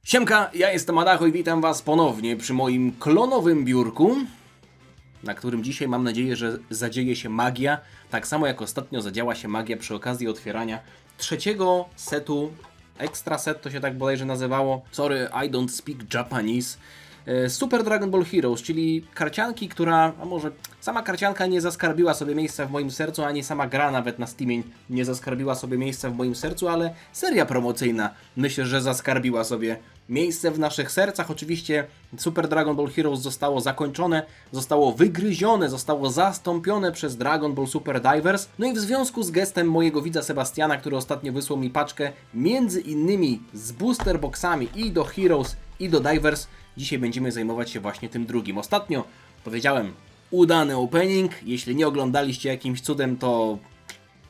Siemka, ja jestem Adacho i witam Was ponownie przy moim klonowym biurku, na którym dzisiaj mam nadzieję, że zadzieje się magia, tak samo jak ostatnio zadziała się magia przy okazji otwierania trzeciego setu, extra set to się tak bodajże nazywało, sorry, I don't speak Japanese, Super Dragon Ball Heroes, czyli karcianki, która, a może sama karcianka nie zaskarbiła sobie miejsca w moim sercu, ani sama gra nawet na Steamie nie zaskarbiła sobie miejsca w moim sercu, ale seria promocyjna myślę, że zaskarbiła sobie miejsce w naszych sercach. Oczywiście Super Dragon Ball Heroes zostało zakończone, zostało wygryzione, zostało zastąpione przez Dragon Ball Super Divers. No i w związku z gestem mojego widza Sebastiana, który ostatnio wysłał mi paczkę między innymi z booster boxami i do Heroes i do Divers, dzisiaj będziemy zajmować się właśnie tym drugim. Ostatnio powiedziałem udany opening. Jeśli nie oglądaliście jakimś cudem, to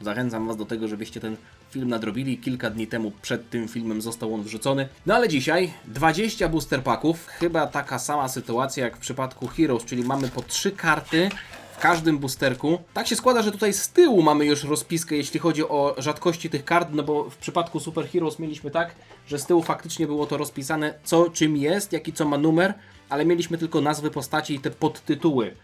zachęcam Was do tego, żebyście ten film nadrobili. Kilka dni temu przed tym filmem został on wrzucony. No ale dzisiaj 20 booster packów. Chyba taka sama sytuacja jak w przypadku Heroes, czyli mamy po 3 karty w każdym boosterku. Tak się składa, że tutaj z tyłu mamy już rozpiskę, jeśli chodzi o rzadkości tych kart, no bo w przypadku Super Heroes mieliśmy tak, że z tyłu faktycznie było to rozpisane, co czym jest, jaki co ma numer, ale mieliśmy tylko nazwy postaci i te podtytuły.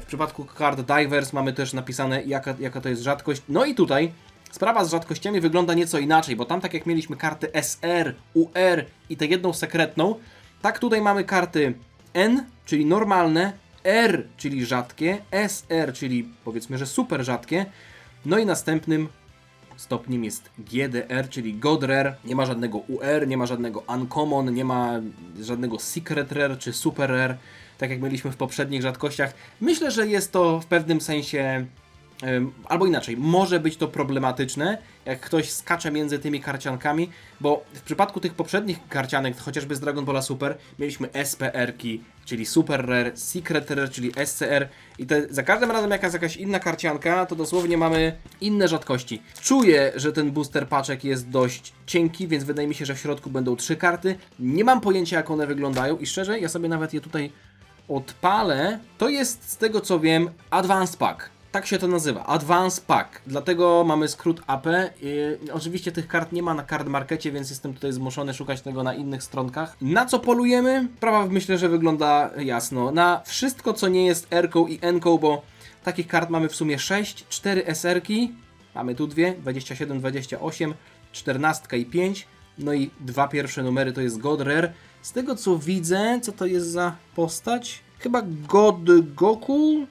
W przypadku kart Divers mamy też napisane jaka to jest rzadkość. No i tutaj sprawa z rzadkościami wygląda nieco inaczej, bo tam tak jak mieliśmy karty SR, UR i tę jedną sekretną, tak tutaj mamy karty N, czyli normalne, R, czyli rzadkie, SR, czyli powiedzmy, że super rzadkie, no i następnym stopniem jest GDR, czyli God Rare, nie ma żadnego UR, nie ma żadnego Uncommon, nie ma żadnego Secret Rare czy Super Rare, tak jak mieliśmy w poprzednich rzadkościach. Myślę, że jest to w pewnym sensie, albo inaczej, może być to problematyczne, jak ktoś skacze między tymi karciankami, bo w przypadku tych poprzednich karcianek, chociażby z Dragon Balla Super, mieliśmy SPR-ki, czyli Super Rare, Secret Rare, czyli SCR i za każdym razem jak jest jakaś inna karcianka, to dosłownie mamy inne rzadkości. Czuję, że ten booster paczek jest dość cienki, więc wydaje mi się, że w środku będą 3 karty. Nie mam pojęcia, jak one wyglądają i szczerze, ja sobie nawet je tutaj odpalę. To jest, z tego co wiem, Advanced Pack. Tak się to nazywa, Advanced Pack, dlatego mamy skrót AP. Oczywiście tych kart nie ma na card markecie, więc jestem tutaj zmuszony szukać tego na innych stronkach. Na co polujemy? Sprawa myślę, że wygląda jasno. Na wszystko, co nie jest R-ką i N-ką, bo takich kart mamy w sumie 6, 4 SR-ki, mamy tu 2, 27, 28, 14 i 5, no i 2 pierwsze numery to jest God Rare. Z tego co widzę, co to jest za postać? Chyba God Goku?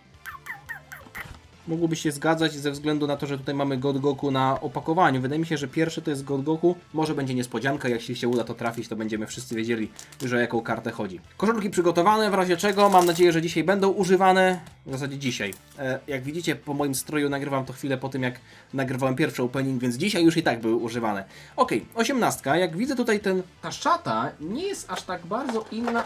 Mogłoby się zgadzać ze względu na to, że tutaj mamy God Goku na opakowaniu. Wydaje mi się, że pierwszy to jest God Goku. Może będzie niespodzianka, jeśli się uda to trafić, to będziemy wszyscy wiedzieli, że o jaką kartę chodzi. Koszulki przygotowane, w razie czego mam nadzieję, że dzisiaj będą używane. W zasadzie dzisiaj. Jak widzicie, po moim stroju nagrywam to chwilę po tym, jak nagrywałem pierwszy opening, więc dzisiaj już i tak były używane. Ok, 18. Jak widzę tutaj ta szata nie jest aż tak bardzo inna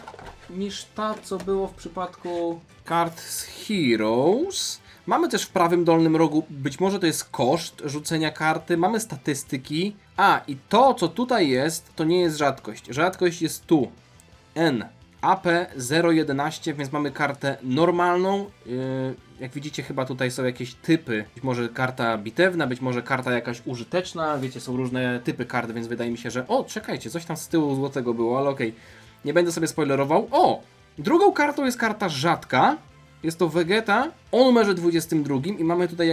niż ta, co było w przypadku kart z Heroes. Mamy też w prawym dolnym rogu, być może to jest koszt rzucenia karty, mamy statystyki. A, i to, co tutaj jest, to nie jest rzadkość. Rzadkość jest tu. N. AP 0,11, więc mamy kartę normalną. Jak widzicie, chyba tutaj są jakieś typy. Być może karta bitewna, być może karta jakaś użyteczna. Wiecie, są różne typy kart, więc wydaje mi się, że... O, czekajcie, coś tam z tyłu złotego było, ale okej. Nie będę sobie spoilerował. O! Drugą kartą jest karta rzadka. Jest to Vegeta o numerze 22 i mamy tutaj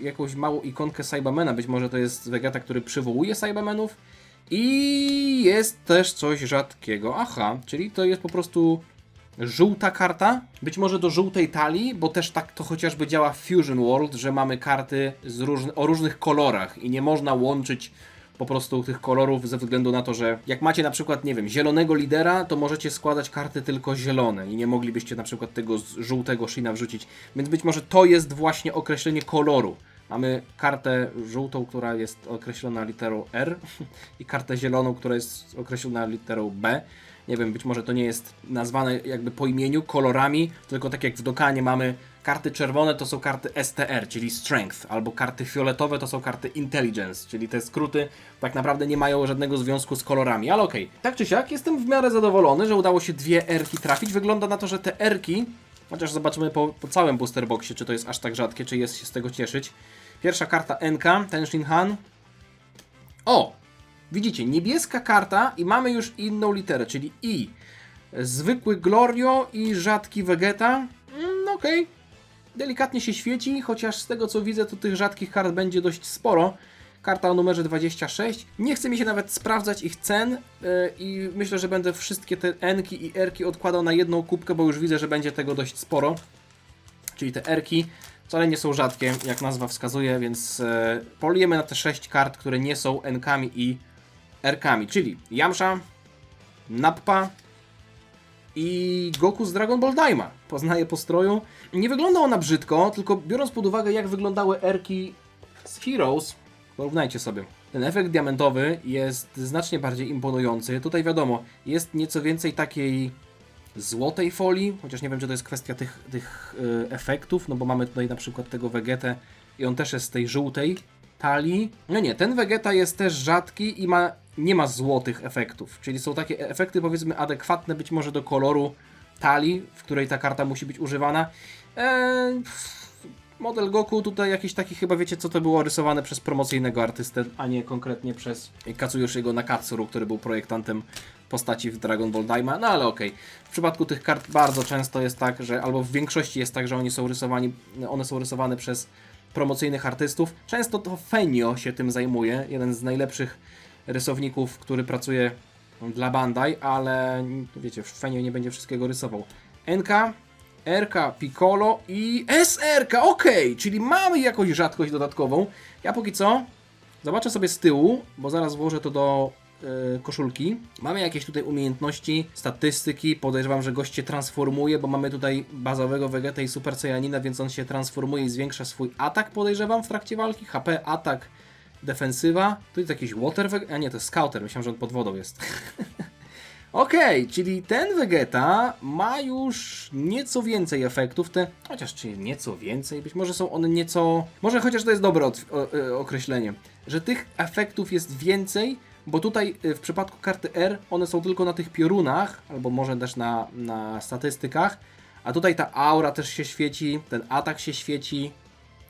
jakąś małą ikonkę Saibamana. Być może to jest Vegeta, który przywołuje Saibamanów. I jest też coś rzadkiego. Aha, czyli to jest po prostu żółta karta. Być może do żółtej talii, bo też tak to chociażby działa w Fusion World, że mamy karty o różnych kolorach i nie można łączyć po prostu tych kolorów ze względu na to, że jak macie na przykład, nie wiem, zielonego lidera, to możecie składać karty tylko zielone i nie moglibyście na przykład tego żółtego Shina wrzucić. Więc być może to jest właśnie określenie koloru. Mamy kartę żółtą, która jest określona literą R i kartę zieloną, która jest określona literą B. Nie wiem, być może to nie jest nazwane jakby po imieniu, kolorami, tylko tak jak w Dokanie mamy karty czerwone to są karty STR, czyli Strength, albo karty fioletowe to są karty Intelligence, czyli te skróty tak naprawdę nie mają żadnego związku z kolorami, ale okej. Tak czy siak, jestem w miarę zadowolony, że udało się 2 R-ki trafić. Wygląda na to, że te R-ki, chociaż zobaczymy po całym booster boxie, czy to jest aż tak rzadkie, czy jest się z tego cieszyć. Pierwsza karta NK, Tenshin Han. O! Widzicie, niebieska karta i mamy już inną literę, czyli I. Zwykły Glorio i rzadki Vegeta. Okej. Delikatnie się świeci, chociaż z tego co widzę, to tych rzadkich kart będzie dość sporo. Karta o numerze 26. Nie chce mi się nawet sprawdzać ich cen i myślę, że będę wszystkie te N-ki i R-ki odkładał na jedną kubkę, bo już widzę, że będzie tego dość sporo. Czyli te R-ki wcale nie są rzadkie, jak nazwa wskazuje, więc polujemy na te 6 kart, które nie są N-kami i R-kami, czyli Yamcha, Nappa i Goku z Dragon Ball Daima. Poznaję po stroju. Nie wygląda ona brzydko, tylko biorąc pod uwagę, jak wyglądały R-ki z Heroes, porównajcie sobie. Ten efekt diamentowy jest znacznie bardziej imponujący. Tutaj wiadomo, jest nieco więcej takiej złotej folii, chociaż nie wiem, czy to jest kwestia tych efektów, no bo mamy tutaj na przykład tego Vegetę i on też jest z tej żółtej talii. No nie, ten Vegeta jest też rzadki i nie ma złotych efektów, czyli są takie efekty, powiedzmy, adekwatne być może do koloru talii, w której ta karta musi być używana. Model Goku tutaj jakiś taki, chyba wiecie co to było, rysowane przez promocyjnego artystę, a nie konkretnie przez Katsuyoshiego Nakatsuru, który był projektantem postaci w Dragon Ball Daima, no ale okej. W przypadku tych kart bardzo często jest tak, że albo w większości jest tak, że one są rysowane przez promocyjnych artystów. Często to Fenio się tym zajmuje, jeden z najlepszych rysowników, który pracuje dla Bandai, ale wiecie, Fenio nie będzie wszystkiego rysował. NK, RK, Piccolo i SRK, okej, czyli mamy jakąś rzadkość dodatkową. Ja póki co zobaczę sobie z tyłu, bo zaraz włożę to do koszulki. Mamy jakieś tutaj umiejętności, statystyki, podejrzewam, że gość się transformuje, bo mamy tutaj bazowego Vegetę i Super Saiyanina, więc on się transformuje i zwiększa swój atak, podejrzewam, w trakcie walki. HP, atak, defensywa. Tu jest jakiś Water Vegeta, a nie, to jest Scouter, myślałem, że on pod wodą jest. Okej, czyli ten Vegeta ma już nieco więcej efektów, chociaż czy nieco więcej, być może są one nieco, może chociaż to jest dobre określenie, że tych efektów jest więcej, bo tutaj w przypadku karty R one są tylko na tych piorunach, albo może też na statystykach, a tutaj ta aura też się świeci, ten atak się świeci,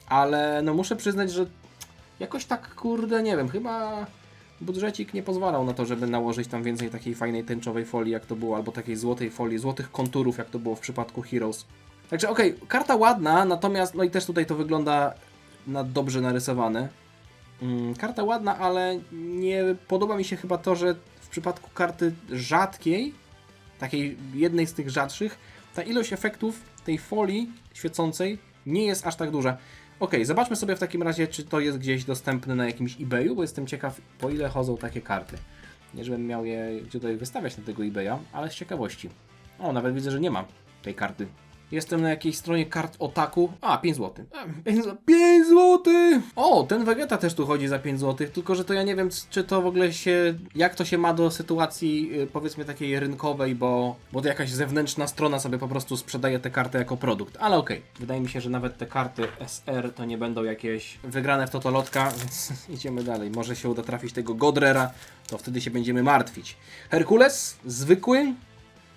ale no muszę przyznać, że jakoś tak, kurde, nie wiem, chyba budżecik nie pozwalał na to, żeby nałożyć tam więcej takiej fajnej tęczowej folii, jak to było, albo takiej złotej folii, złotych konturów, jak to było w przypadku Heroes. Także okej, karta ładna, natomiast, no i też tutaj to wygląda dobrze narysowane. Karta ładna, ale nie podoba mi się chyba to, że w przypadku karty rzadkiej, takiej jednej z tych rzadszych, ta ilość efektów tej folii świecącej nie jest aż tak duża. Okej, zobaczmy sobie w takim razie, czy to jest gdzieś dostępne na jakimś eBayu, bo jestem ciekaw, po ile chodzą takie karty. Nie, żebym miał je tutaj wystawiać na tego eBaya, ale z ciekawości. O, nawet widzę, że nie ma tej karty. Jestem na jakiejś stronie kart Otaku. 5 zł. 5 zł! O, ten Vegeta też tu chodzi za 5 zł, tylko że to ja nie wiem, czy to w ogóle jak to się ma do sytuacji, powiedzmy, takiej rynkowej, bo to jakaś zewnętrzna strona sobie po prostu sprzedaje tę kartę jako produkt. Ale okej. Wydaje mi się, że nawet te karty SR to nie będą jakieś wygrane w totolotka, więc idziemy dalej. Może się uda trafić tego Godrera, to wtedy się będziemy martwić. Herkules, zwykły,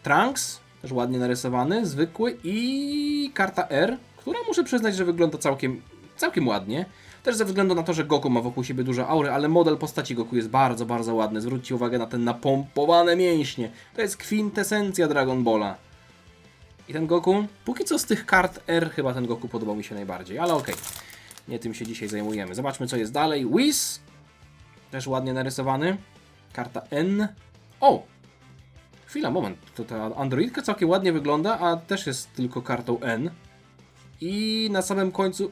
Trunks, też ładnie narysowany, zwykły i karta R, która muszę przyznać, że wygląda całkiem ładnie. Też ze względu na to, że Goku ma wokół siebie dużo aury, ale model postaci Goku jest bardzo, bardzo ładny. Zwróćcie uwagę na te napompowane mięśnie. To jest kwintesencja Dragon Balla. I ten Goku, póki co z tych kart R chyba ten Goku podobał mi się najbardziej, ale okej. Nie tym się dzisiaj zajmujemy. Zobaczmy, co jest dalej. Whis, też ładnie narysowany. Karta N. O! Chwila, moment, to ta androidka całkiem ładnie wygląda, a też jest tylko kartą N. I na samym końcu,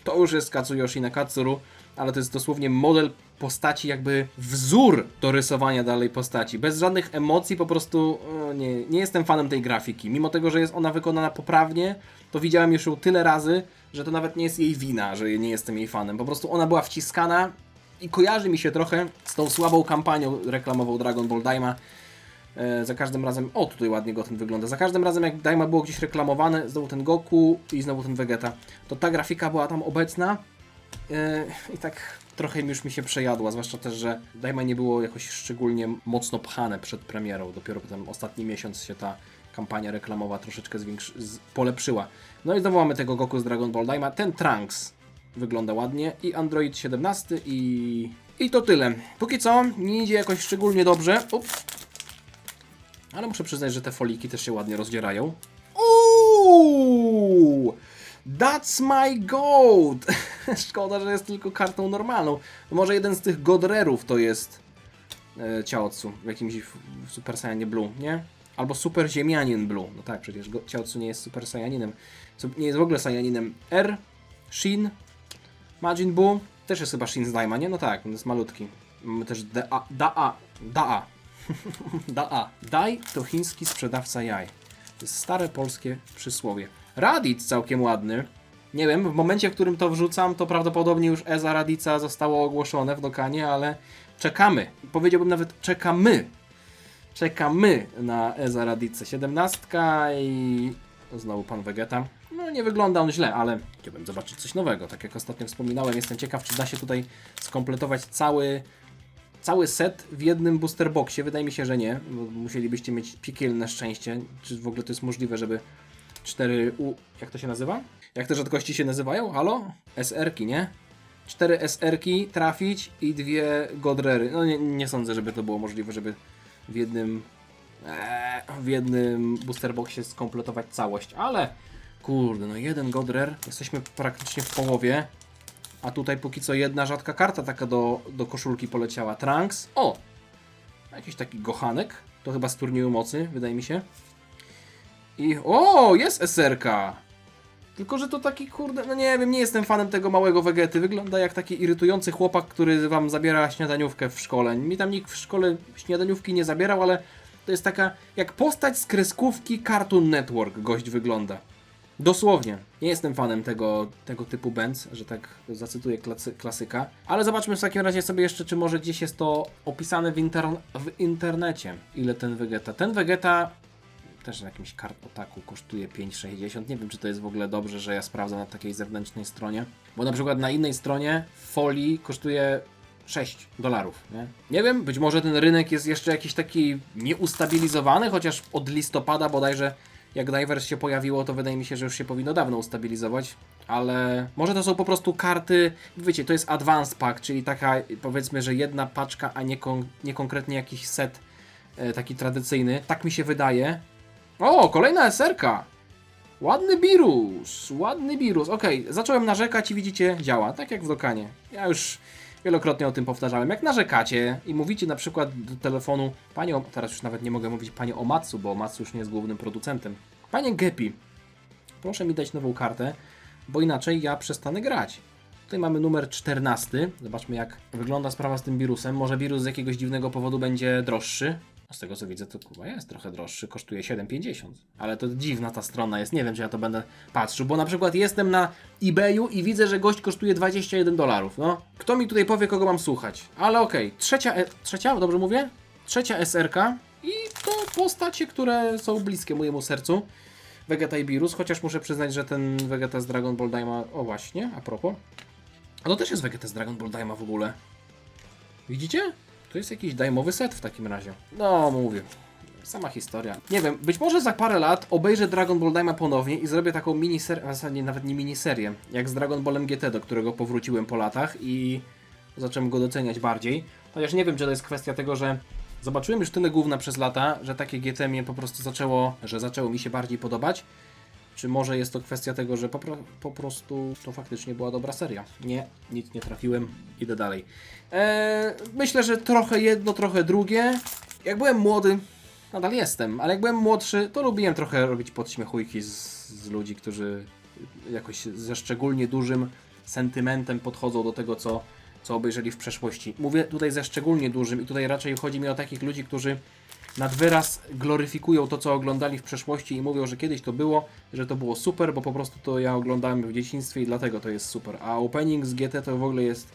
to już jest Katsuyoshi Nakatsuru, ale to jest dosłownie model postaci, jakby wzór do rysowania dalej postaci. Bez żadnych emocji, po prostu nie jestem fanem tej grafiki. Mimo tego, że jest ona wykonana poprawnie, to widziałem już ją tyle razy, że to nawet nie jest jej wina, że nie jestem jej fanem. Po prostu ona była wciskana i kojarzy mi się trochę z tą słabą kampanią reklamową Dragon Ball Daima. Za każdym razem, tutaj ładnie Goten wygląda, za każdym razem jak Daima było gdzieś reklamowane, znowu ten Goku i znowu ten Vegeta, to ta grafika była tam obecna i tak trochę już mi się przejadła, zwłaszcza też, że Daima nie było jakoś szczególnie mocno pchane przed premierą, dopiero potem ostatni miesiąc się ta kampania reklamowa troszeczkę polepszyła. No i znowu mamy tego Goku z Dragon Ball Daima, ten Trunks wygląda ładnie. I Android 17 i to tyle. Póki co nie idzie jakoś szczególnie dobrze. Ups. Ale muszę przyznać, że te foliki też się ładnie rozdzierają. Uuuu! That's my goat! Szkoda, że jest tylko kartą normalną. Może jeden z tych Godrerów to jest Chaozu w jakimś Super Saiyanie Blue, nie? Albo Super Ziemianin Blue. No tak, przecież Chaozu nie jest Super Saiyaninem. Nie jest w ogóle Saiyaninem. R, Shin, Majin Buu. Też jest chyba Shin z Daima, nie? No tak, on jest malutki. Mamy też Daa. Dai to chiński sprzedawca jaj. To jest stare polskie przysłowie. Raditz całkiem ładny. Nie wiem, w momencie, w którym to wrzucam, to prawdopodobnie już EZA Raditza zostało ogłoszone w Dokanie, ale czekamy. Powiedziałbym nawet czekamy. Czekamy na EZA Radicę. 17 i znowu pan Vegeta. No nie wygląda on źle, ale chciałbym zobaczyć coś nowego. Tak jak ostatnio wspominałem, jestem ciekaw, czy da się tutaj skompletować cały set w jednym booster boxie. Wydaje mi się, że nie. Musielibyście mieć piekielne szczęście. Czy w ogóle to jest możliwe, żeby 4 jak to się nazywa? Jak te rzadkości się nazywają? Halo? SR-ki, nie? 4 SR-ki trafić i 2 Godrery. No nie sądzę, żeby to było możliwe, żeby w jednym booster boxie skompletować całość, ale kurde, no jeden Godrer, jesteśmy praktycznie w połowie, a tutaj póki co jedna rzadka karta taka do koszulki poleciała. Trunks, o! Jakiś taki Gohanek, to chyba z turnieju mocy, wydaje mi się. I o, jest SR-ka! Tylko, że to taki kurde, no nie wiem, nie jestem fanem tego małego Vegety. Wygląda jak taki irytujący chłopak, który wam zabiera śniadaniówkę w szkole. Mi tam nikt w szkole śniadaniówki nie zabierał, ale to jest taka jak postać z kreskówki Cartoon Network gość wygląda. Dosłownie. Nie jestem fanem tego typu bands, że tak zacytuję klasyka. Ale zobaczmy w takim razie sobie jeszcze, czy może gdzieś jest to opisane w internecie. Ile ten Vegeta. Ten Vegeta też na jakimś kartotaku kosztuje 5,60. Nie wiem, czy to jest w ogóle dobrze, że ja sprawdzam na takiej zewnętrznej stronie. Bo na przykład na innej stronie w folii kosztuje $6. Nie wiem, być może ten rynek jest jeszcze jakiś taki nieustabilizowany, chociaż od listopada bodajże jak Divers się pojawiło, to wydaje mi się, że już się powinno dawno ustabilizować. Ale może to są po prostu karty, wiecie, to jest Advance Pack, czyli taka powiedzmy, że jedna paczka, a nie konkretnie jakiś set taki tradycyjny. Tak mi się wydaje. O, kolejna SR-ka! Ładny Beerus. Okej, zacząłem narzekać i widzicie, działa, tak jak w Dokanie. Ja już wielokrotnie o tym powtarzałem. Jak narzekacie i mówicie na przykład do telefonu, teraz już nawet nie mogę mówić panie Omatsu, bo Omatsu już nie jest głównym producentem. Panie Gepi, proszę mi dać nową kartę, bo inaczej ja przestanę grać. Tutaj mamy numer 14. Zobaczmy, jak wygląda sprawa z tym Beerusem. Może Beerus z jakiegoś dziwnego powodu będzie droższy. Z tego co widzę, to chyba jest trochę droższy, kosztuje 7,50. Ale to dziwna ta strona jest, nie wiem, czy ja to będę patrzył, bo na przykład jestem na eBayu i widzę, że gość kosztuje $21. No, kto mi tutaj powie, kogo mam słuchać? Ale okej, trzecia, dobrze mówię? Trzecia SR-ka i to postacie, które są bliskie mojemu sercu. Vegeta i Beerus, chociaż muszę przyznać, że ten Vegeta z Dragon Ball Daima, o właśnie, a propos. A to też jest Vegeta z Dragon Ball Daima w ogóle. Widzicie? To jest jakiś dajmowy set w takim razie. No, mówię. Sama historia. Nie wiem, być może za parę lat obejrzę Dragon Ball Daima ponownie i zrobię taką miniserię, a w zasadzie nawet nie miniserię, jak z Dragon Ballem GT, do którego powróciłem po latach i zacząłem go doceniać bardziej. Chociaż nie wiem, czy to jest kwestia tego, że zobaczyłem już tyle gówna przez lata, że takie GT mnie po prostu zaczęło mi się bardziej podobać. Czy może jest to kwestia tego, że po prostu to faktycznie była dobra seria? Nie, nic nie trafiłem, idę dalej. Myślę, że trochę jedno, trochę drugie. Jak byłem młody, nadal jestem, ale jak byłem młodszy, to lubiłem trochę robić podśmiechujki z ludzi, którzy jakoś ze szczególnie dużym sentymentem podchodzą do tego, co obejrzeli w przeszłości. Mówię tutaj ze szczególnie dużym i tutaj raczej chodzi mi o takich ludzi, którzy nad wyraz gloryfikują to, co oglądali w przeszłości i mówią, że kiedyś to było, że to było super, bo po prostu to ja oglądałem w dzieciństwie i dlatego to jest super. A opening z GT to w ogóle jest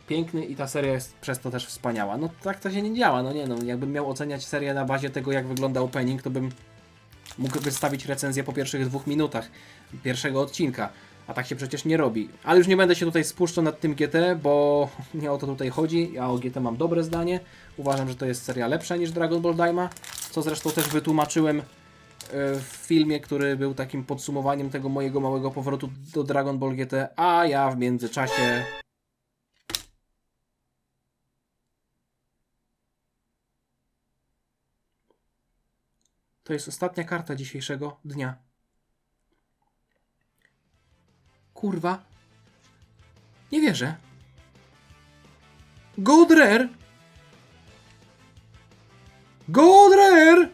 piękny i ta seria jest przez to też wspaniała. No tak to się nie działa, jakbym miał oceniać serię na bazie tego, jak wygląda opening, to bym mógł wystawić recenzję po pierwszych 2 minutach pierwszego odcinka. A tak się przecież nie robi. Ale już nie będę się tutaj spuszczał nad tym GT, bo nie o to tutaj chodzi. Ja o GT mam dobre zdanie. Uważam, że to jest seria lepsza niż Dragon Ball Daima, co zresztą też wytłumaczyłem w filmie, który był takim podsumowaniem tego mojego małego powrotu do Dragon Ball GT, a ja w międzyczasie... To jest ostatnia karta dzisiejszego dnia. Kurwa. Nie wierzę. God Rare! God Rare!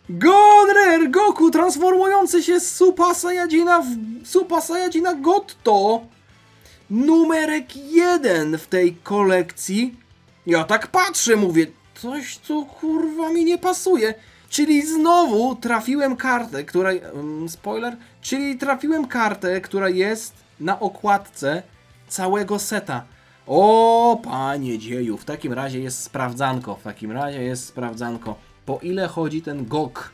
God Rare! Goku transformujący się z Super Saiyajina w Super Saiyajina Gotto! Numerek 1 w tej kolekcji. Ja tak patrzę, mówię, coś tu kurwa mi nie pasuje. Czyli znowu trafiłem kartę, która... spoiler? Czyli trafiłem kartę, która jest na okładce całego seta. O, panie dzieju, w takim razie jest sprawdzanko. W takim razie jest sprawdzanko. Po ile chodzi ten GOK?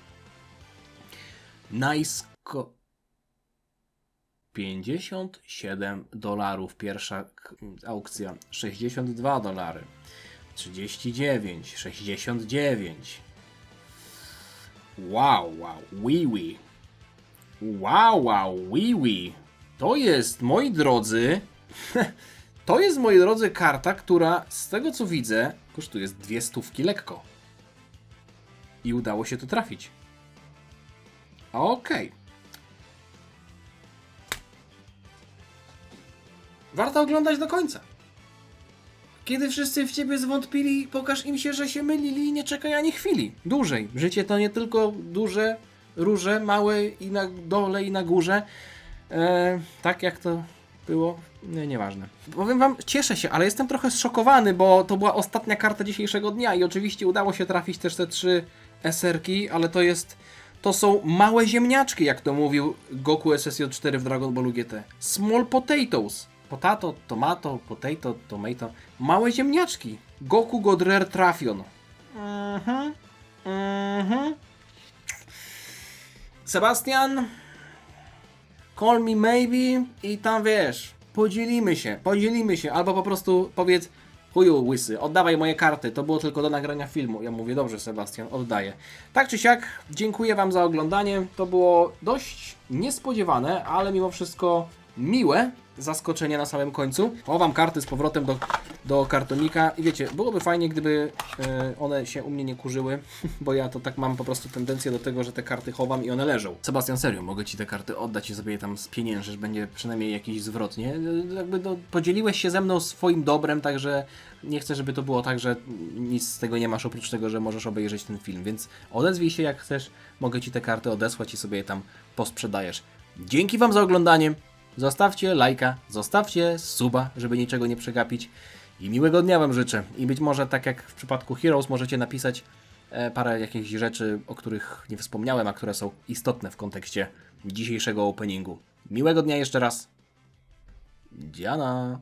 $57 pierwsza aukcja, $62, 39, 69. Wow, wiwi. Wow, wiwi. To jest, moi drodzy, to jest, moi drodzy, karta, która z tego co widzę kosztuje 200 lekko. I udało się to trafić. Okej. Warto oglądać do końca. Kiedy wszyscy w ciebie zwątpili, pokaż im się, że się mylili i nie czekaj ani chwili. Dłużej. Życie to nie tylko duże róże, małe i na dole i na górze. Tak jak to było. Nieważne. Powiem wam, cieszę się, ale jestem trochę zszokowany, bo to była ostatnia karta dzisiejszego dnia i oczywiście udało się trafić też te 3 SR-ki, ale to są małe ziemniaczki, jak to mówił Goku SSJ4 w Dragon Ballu GT. Small potatoes. Potato, tomato, potato, tomato. Małe ziemniaczki. Goku God Rare trafion. Sebastian, call me maybe i tam wiesz, podzielimy się, albo po prostu powiedz, chuju łysy, oddawaj moje karty, to było tylko do nagrania filmu. Ja mówię, dobrze Sebastian, oddaję. Tak czy siak, dziękuję wam za oglądanie, to było dość niespodziewane, ale mimo wszystko miłe zaskoczenie na samym końcu. Chowam karty z powrotem do kartonika i wiecie, byłoby fajnie, gdyby one się u mnie nie kurzyły, bo ja to tak mam po prostu tendencję do tego, że te karty chowam i one leżą. Sebastian, serio, mogę ci te karty oddać i sobie je tam spieniężysz, będzie przynajmniej jakiś zwrot, nie? Jakby podzieliłeś się ze mną swoim dobrem, także nie chcę, żeby to było tak, że nic z tego nie masz, oprócz tego, że możesz obejrzeć ten film, więc odezwij się jak chcesz, mogę ci te karty odesłać i sobie je tam posprzedajesz. Dzięki wam za oglądanie. Zostawcie lajka, zostawcie suba, żeby niczego nie przegapić i miłego dnia wam życzę. I być może tak jak w przypadku Heroes możecie napisać parę jakichś rzeczy, o których nie wspomniałem, a które są istotne w kontekście dzisiejszego openingu. Miłego dnia jeszcze raz. Dziana.